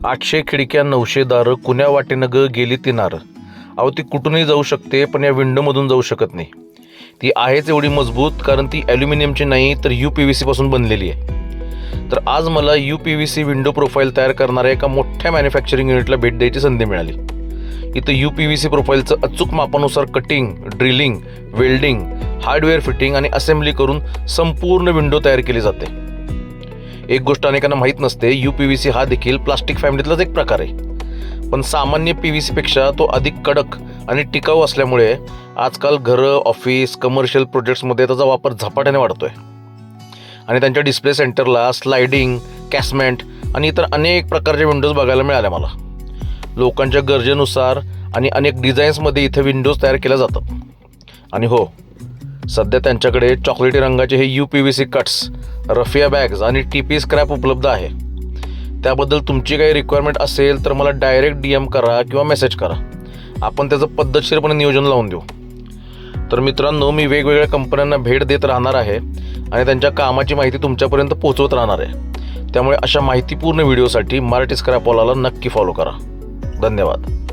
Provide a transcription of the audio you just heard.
800 खिडक्या 900 दारं कुण्या वाटेनं ग गेली ती नारं. अहो ती कुठूनही जाऊ शकते, पण या विंडोमधून जाऊ शकत नाही. ती आहेच एवढी मजबूत, कारण ती ॲल्युमिनियमची नाही तर UPVC पासून बनलेली आहे. तर आज मला UPVC विंडो प्रोफाईल तयार करणाऱ्या एका मोठ्या मॅन्युफॅक्चरिंग युनिटला भेट द्यायची संधी मिळाली. इथं UPVC प्रोफाईलचं अचूक मापानुसार cutting, drilling, welding, hardware fitting आणि असेंब्ली करून संपूर्ण विंडो तयार केली जाते. एक गोष्ट अनेकांना माहीत नसते, UPVC हा देखील प्लास्टिक फॅमिलीतलाच एक प्रकार आहे. पण सामान्य PVC पेक्षा तो अधिक कडक आणि टिकाऊ असल्यामुळे आजकाल घरं, ऑफिस, कमर्शियल प्रोजेक्ट्समध्ये त्याचा वापर झपाट्याने वाढतोय. आणि त्यांच्या डिस्प्ले सेंटरला स्लायडिंग, कॅसमेंट आणि इतर अनेक प्रकारच्या विंडोज बघायला मिळाल्या मला. लोकांच्या गरजेनुसार आणि अनेक डिझाईन्समध्ये इथे विंडोज तयार केल्या जातात. आणि हो, सध्या त्यांच्याकडे चॉकलेटी रंगाचे हे UPVC कट्स, रफिया बॅग्स आणि TP स्क्रॅप उपलब्ध आहे. त्याबद्दल तुमची काही रिक्वायरमेंट असेल तर मला डायरेक्ट DM करा किंवा मेसेज करा. आपण त्याचं पद्धतशीरपणे नियोजन लावून देऊ. तर मित्रांनो, मी वेगवेगळ्या कंपन्यांना भेट देत राहणार आहे आणि त्यांच्या कामाची माहिती तुमच्यापर्यंत पोहोचवत राहणार आहे. त्यामुळे अशा माहितीपूर्ण व्हिडिओसाठी मराठी स्क्रॅपवालाला नक्की फॉलो करा. धन्यवाद.